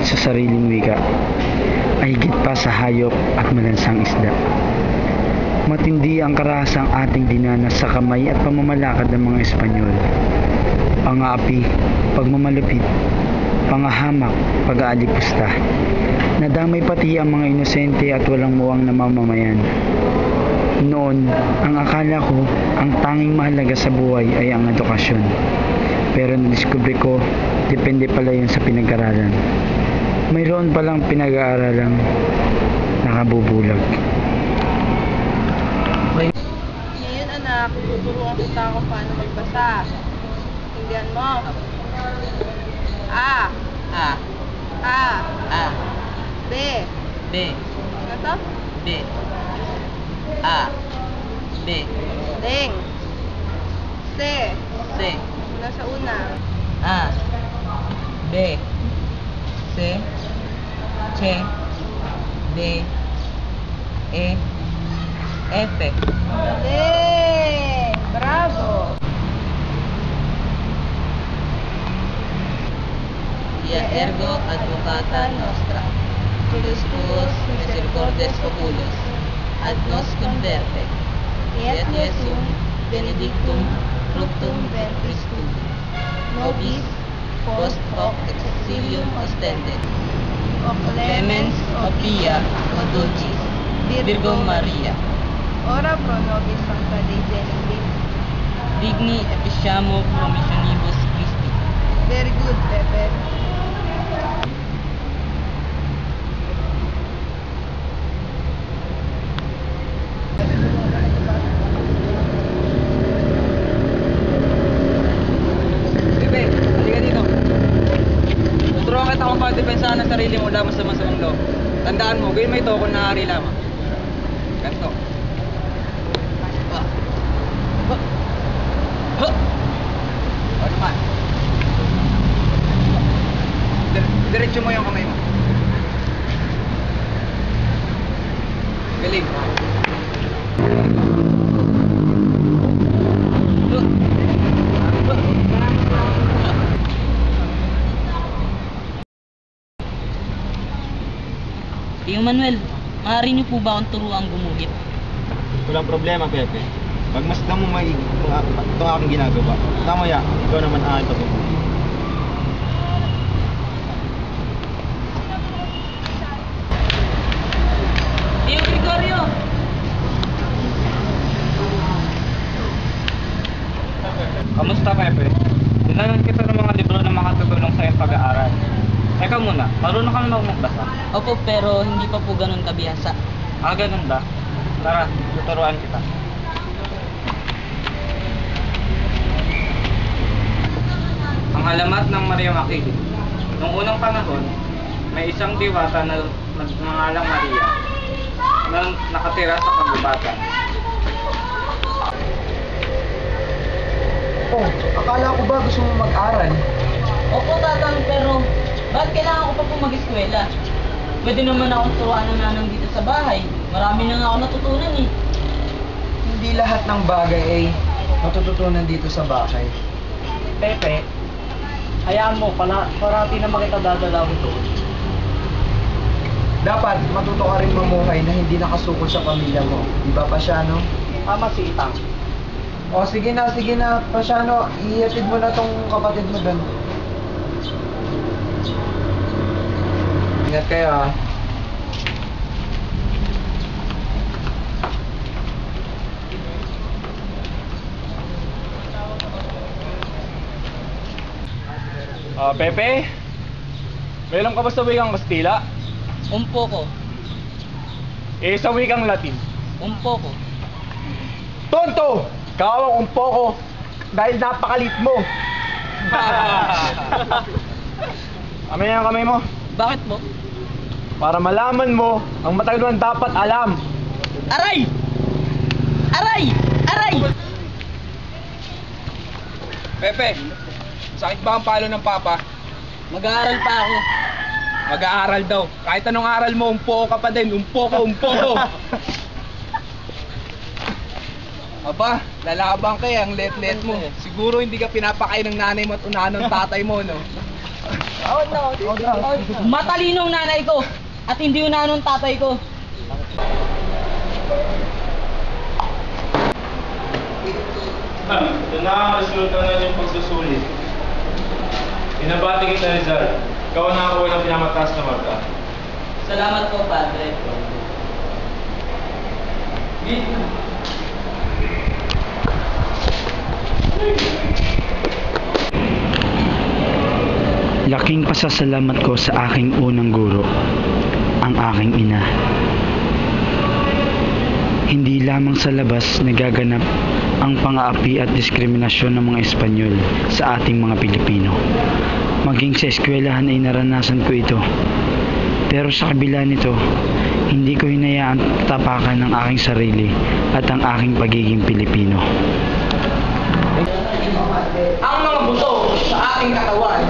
sa sariling wika ay higit pa sa hayop at malansang isda. Matindi ang karahasang ating dinanas sa kamay at pamamalakad ng mga Espanyol. Pang-aapi, pagmamalupit, pangahamak, pag-aalipusta. Nadamay pati ang mga inosente at walang muwang na mamamayan. Noon, ang akala ko, ang tanging mahalaga sa buhay ay ang edukasyon. Pero nadiskubre ko, depende pala yun sa pinag-aralan. Mayroon palang pinag-aaralang nakabubulag. Ngayon anak, tuturuan kita kung paano magbasa. Tingnan mo. A. A. A. A. B. B. Ano to? B. A. B. Ding. C. C. Mula sa una. A. B. C. C. D. E. F. Ding! Bravo! Ia ergo advocata nostra, tulis tuos misericordes oculos, ad nos converte, et Iesum benedictum fructum ventris tui, nobis post hoc exilium ostende, O clemens opia o dulcis, Virgo Maria, Ora pro nobis Sancta Dei Genitrix. digni efficiamo promissionibus Christi. Very good, Pepe. Bebe, halika dito. Tuturuan kita kung paano depensahan ang sarili mo laban sa masamang loob. Tandaan mo, gawin mo ito kung naaari lamang. Ganito. O naman. Diretso mo yung kamay mo. Galing. Tiyong Manuel, maaari niyo po ba akong turuang gumuhit? Walang problema, Pepe. Pagmasdan mo itong aking ginagawa. Mamaya, ikaw naman aking patutunan. Tiyong Gregorio! Kamusta, Pepe? Dinalhan kita ng mga libro na makatutulong sa iyong pag-aaral. Teka muna, marunong ka na magbasa? Opo, pero hindi pa po ganun kabihasa. Ah, ganun ba? Tara, tuturuan kita. Ang alamat ng Maria Makiling. Noong unang panahon, may isang diwata na nagngangalang Maria na nakatira sa kagubatan. Oh, akala ko ba gusto mo mag-aral? Opo, tatang, pero bakit kailangan ko pa po mag-eskwela? Pwede naman akong turuan ng nanang dito sa bahay. Marami na nga ako natutunan eh. Hindi lahat ng bagay ay matututunan dito sa bahay. Pepe, hayaan mo, parati na makita dadalawin doon. Dapat matuto ka rin mamuhay na hindi nakasukol sa pamilya mo. Di ba, Pasiano? Tama si Itang. O, sige na, Pasiano. Ihatid mo na tong kapatid mo doon. Ingat kayo, ah. Pepe, may alam ka ba sa wikang Kastila? Umpo ko. Sa wikang Latin. Umpo ko. Tonto! Kawang umpo ko dahil napakalit mo. Kamay ang kamay mo. Bakit po? Para malaman mo ang matagal mo dapat alam. Aray! Aray! Aray! Pepe, sakit ba ang palo ng papa? Mag-aaral pa ako. Mag-aaral daw. Kahit anong aral mo, umpo ka pa din. Umpo ko. Aba, lalabang kaya ang let-let mo. Siguro hindi ka pinapakain ng nanay mo at unahan ng tatay mo, no? Matalinong nanay ko at hindi yung nanong tatay ko. Doon na ang resulta na yung pagsusulit. Pinabati kita, Rizal. Ikaw ang nakakuha ng pinamataas na marka. Salamat po, Padre. Laking pasasalamat ko sa aking unang guro, ang aking ina. Hindi lamang sa labas nagaganap ang pang-aapi at diskriminasyon ng mga Espanyol sa ating mga Pilipino. Maging sa eskwelahan ay naranasan ko ito. Pero sa kabila nito, hindi ko hinayaan tapakan ng aking sarili at ang aking pagiging Pilipino. Ang mga buto sa ating katawan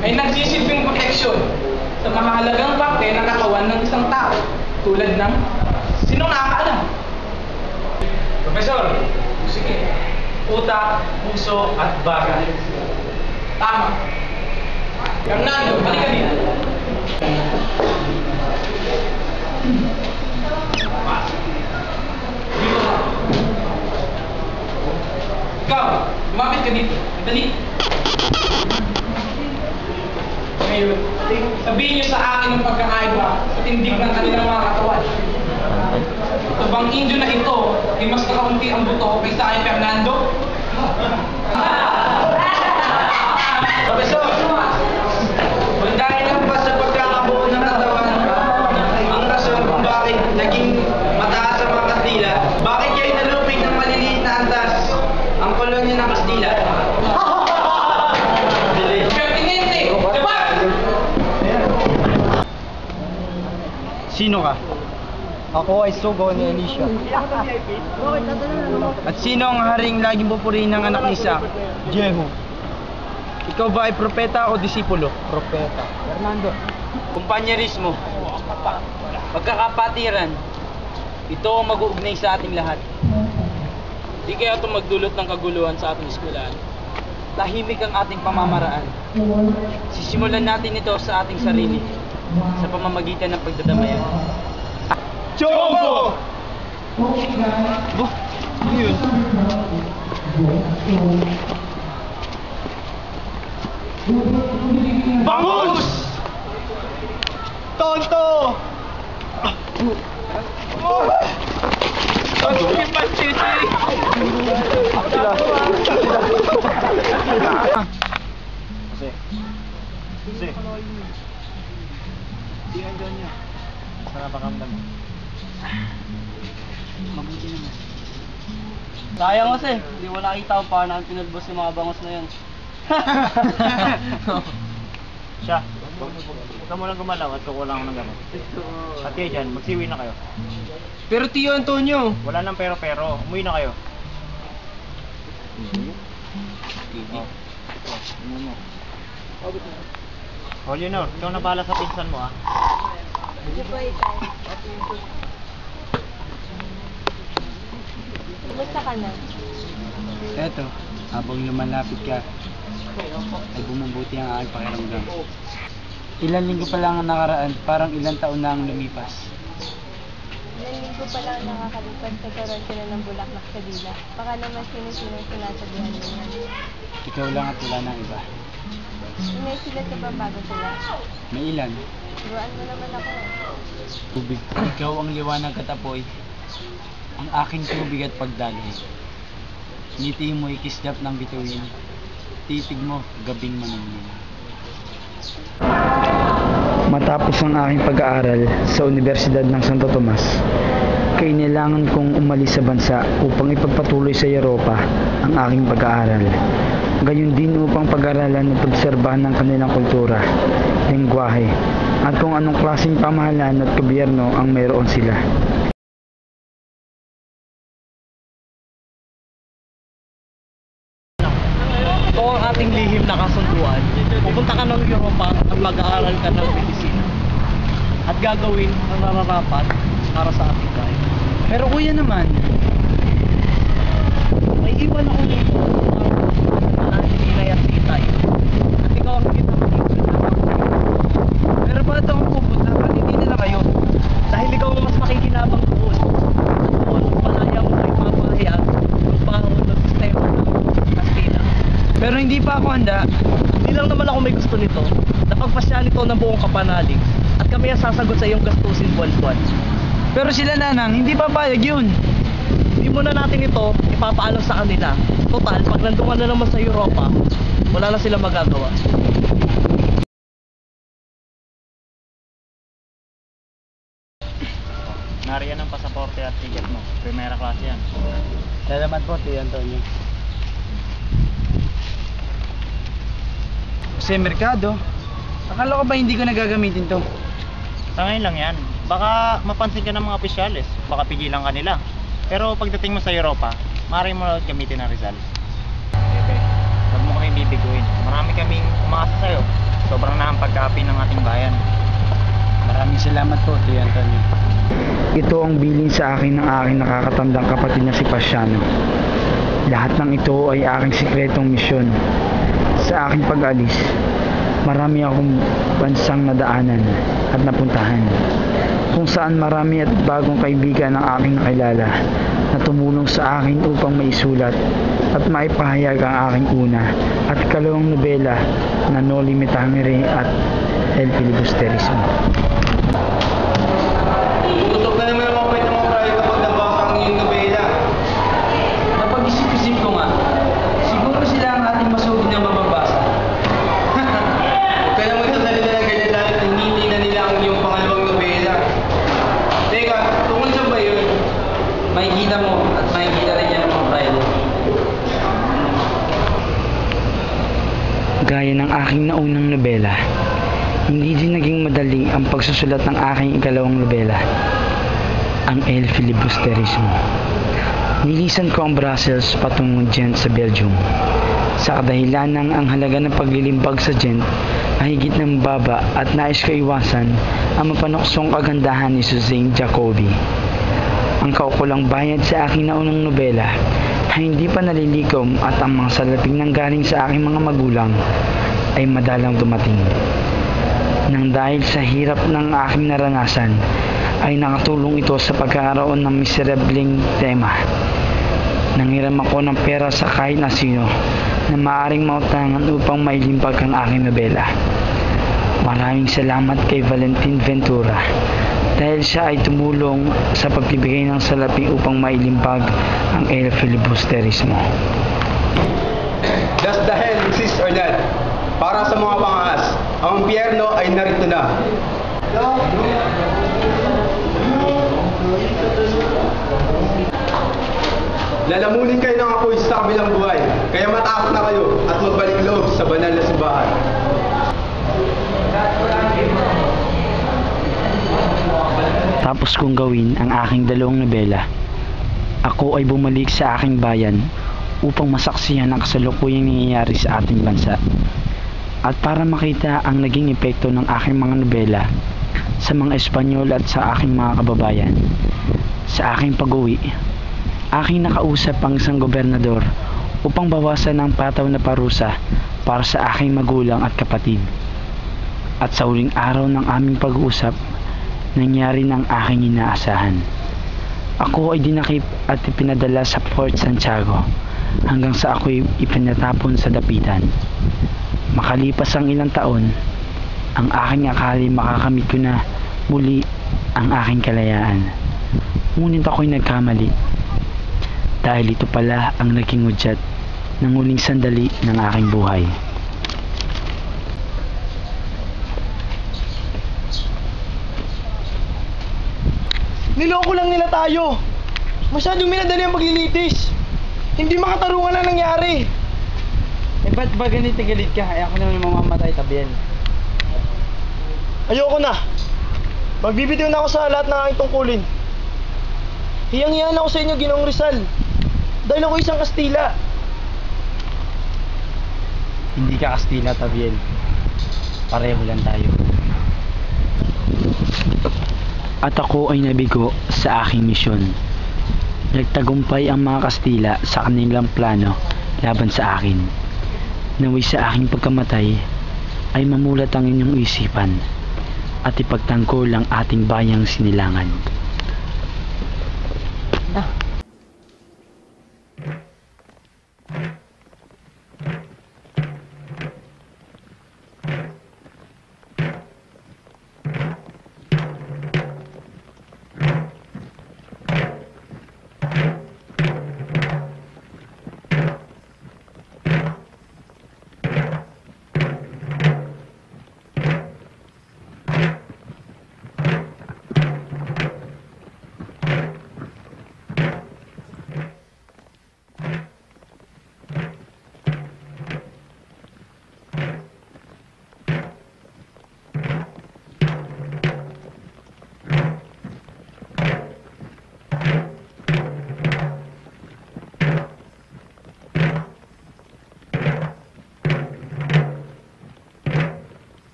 ay nagsisilbing proteksyon sa mahalagang parte ng katawan ng isang tao tulad ng sinong nakakaalam? Profesor, Sige. utak, puso at baga. Tama. Fernando, halika dito. Ikaw, lumapit ka dito. Dali. Ngayon, sabihin niyo sa akin ang pagkakaiba sa tindig ng kanilang mga katawan. Ito bang Indio na ito ay mas kakaunti ang buto kaysa kay Fernando? Profesor, kung dahil lang ba sa pagkakabuo ng katawan, ang rason kung bakit naging mataas ang mga Kastila, bakit kayo nalupig ng maliliit na antas ang kolonya ng Kastila? Pertinente! Diba? Sino ka? Ako ay Sugo ni Alicia. At sino ang haring laging pupurihin ng anak ni Isaac? Jehu, Ikaw ba ay propeta o disipulo? propeta. Fernando. Kumpanyerismo, pagkakapatiran, ito ang mag-uugnay sa ating lahat. Di kaya ito magdulot ng kaguluhan sa ating eskwelahan. Tahimik ang ating pamamaraan. Sisimulan natin ito sa ating sarili, sa pamamagitan ng pagdadamayan. Chongo! Ano yun? Bangus! Tonto! Susi. Tingnan dyan niya. Sarap ang kamdam. Mabuti naman. Sayang kasi, hindi mo nakita kung paano ang pinulbos yung mga bangos na yun. Siya, huwag ka munang gumalaw at kukulang ako ng gamot. At kayo dyan, magsiwi na kayo. Pero Tio Antonio, Wala nang pero-pero, umuwi na kayo. Oh, Leonor, ikaw na bahala sa pinsan mo ah. Kumusta ka na? Eto, habang lumalapit ka, ay bumubuti ang aking pakiramdam. Ilan linggo pa lang ang nakaraan, parang ilang taon na ang lumipas. Ilang linggo pa lang nakakalipas, nagkaroon ka na ng bulaklak sa dila. Baka naman sino-sino sinasabihan mo yan. Ikaw lang at wala ng iba. May sila ka ba bago sila? May ilan? Turuan mo naman ako. Tubig. Ikaw ang liwanag at apoy. Ang aking tubig at pagdaloy. Ngiti mo ikislap ng bituin. Titig mo, gabing manunong. Matapos ang aking pag-aaral sa Universidad ng Santo Tomas, kailangan kong umalis sa bansa upang ipagpatuloy sa Europa ang aking pag-aaral. Gayon din upang pag-aralan at pagserbahan ng kanilang kultura, lengguwahe, at kung anong klaseng pamahalaan at gobyerno ang mayroon sila. Ito ang ating lihim na kasunduan. Pupunta ka ng Europa at mag-aaral ka ng medisina. At gagawin ang nararapat para sa ating bayan. Pero kuya naman, May iwan ako dito na hindi na yan si Itay. At ikaw ang kita magiging pa ako handa. Hindi lang naman ako may gusto nito. Napagpasya nito ng buong kapanalig. At kami ang sasagot sa iyong gastusin buwan-buwan. Pero sila nanang, hindi papayag yun. Hindi muna natin ito ipapaalam sa kanila. Total, pag nandun ka na naman sa Europa, wala na silang magagawa. Nariyan ang pasaporte at ticket mo. Primera klase yan. Salamat po, Tio Antonio. Sa merkado, akala ko ba hindi ko nagagamitin to? Sa ngayon lang yan. Baka mapansin ka ng mga opisyalis. Baka pigilan ka nila. Pero pagdating mo sa Europa, maaari mo ulit gamitin ang Rizal. Pepe, huwag mo kami bibiguin. Marami kaming umaasa sa'yo. Sobrang na ang pagkapi ng ating bayan. Maraming salamat po, Tio Antonio. Ito ang bilin sa akin ng aking nakakatandang kapatid na si Pasiano. Lahat ng ito ay aking sikretong misyon. Sa aking pag-alis, marami akong bansang nadaanan at napuntahan, kung saan marami at bagong kaibigan ang aking nakilala na tumulong sa akin upang maisulat at maipahayag ang aking una at ikalawang nobela na Noli Me Tangere at El Filibusterismo. Tutok na naman ang mga kwento mo, Fray, kapag nabasa ang iyong nobela. Napag-isip-isip ko nga, siguro sila ang ating masugid na mababasa. Huwag ka naman sasalita ng ganyan dahil hindi na nila ang iyong pangalawang nobela. Teka, tungkol saan ba yun? Makikita mo at makikita rin yan mga Friday. Gaya ng aking naunang nobela, hindi din naging madali ang pagsusulat ng aking ikalawang nobela, ang El Filibusterismo. Nilisan ko ang Brussels patungong Ghent sa Belgium, sa kadahilan ng ang halaga ng paglilimbag sa Ghent ay higit ng baba at nais ko iwasan ang mapanuksong kagandahan ni Suzanne Jacobi. Ang kaukulang bayad sa aking naunang nobela ay hindi pa nalilikom at ang mga salaping nanggaling sa aking mga magulang ay madalang dumating. Nang dahil sa hirap ng aking naranasan, ay nakatulong ito sa pagkakaroon ng miserableng tema. Nanghiram ako ng pera sa kahit na sino na maaaring mautangan upang mailimbag ang aking nobela. Maraming salamat kay Valentin Ventura dahil siya ay tumulong sa pagbibigay ng salapi upang mailimbag ang El Filibusterismo. Does the hell exist or not? Para sa mga pangaas, ang impyerno ay narito na. Lalamunin kayo ng apoy sa kabilang buhay, kaya matakot na kayo at magbalik loob sa banal na simbahan. Tapos kong gawin ang aking dalawang nobela, ako ay bumalik sa aking bayan upang masaksihan ang kasalukuyang nangyayari sa ating bansa. At para makita ang naging epekto ng aking mga nobela sa mga Espanyol at sa aking mga kababayan, sa aking pag-uwi, aking nakausap ang isang gobernador upang bawasan ang pataw na parusa para sa aking magulang at kapatid. At sa huling araw ng aming pag-uusap, nangyari ng aking inaasahan. Ako ay dinakip at ipinadala sa Fort Santiago hanggang sa ako'y ipinatapon sa dapitan. Makalipas ang ilang taon, ang aking akali makakamit ko na muli ang aking kalayaan. Ngunit ako'y nagkamali dahil ito pala ang naging udyat ng huling sandali ng aking buhay. Niloko lang nila tayo. Masyadong minadali ang paglilitis. Hindi makatarungan ang nangyari. Eh ba't ba ganito galit ka? Ay ako naman mamamatay, Tabiel. Ayoko na. Magbibitiw na ako sa lahat ng aking tungkulin. Hiyang-hiyan ako sa inyo, Ginoong Rizal. Dahil ako isang Kastila. Hindi ka Kastila, Tabiel. Pareho lang tayo. At ako ay nabigo sa aking misyon. Nagtagumpay ang mga Kastila sa kanilang plano laban sa akin. Naway sa aking pagkamatay ay mamulat ang inyong isipan at ipagtanggol ang ating bayang sinilangan.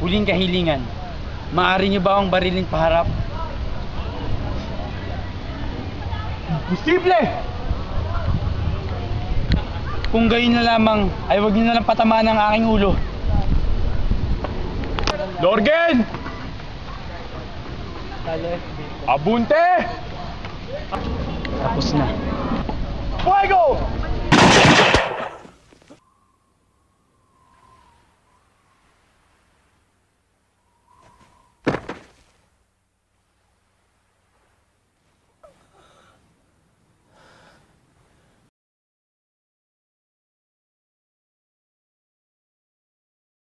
huling kahilingan. Maaari niyo ba akong barilin paharap? Imposible! Kung gayon na lamang, ay huwag niyo na lang patamaan ang aking ulo. Lorgen! Abunte! Tapos na. Fuego!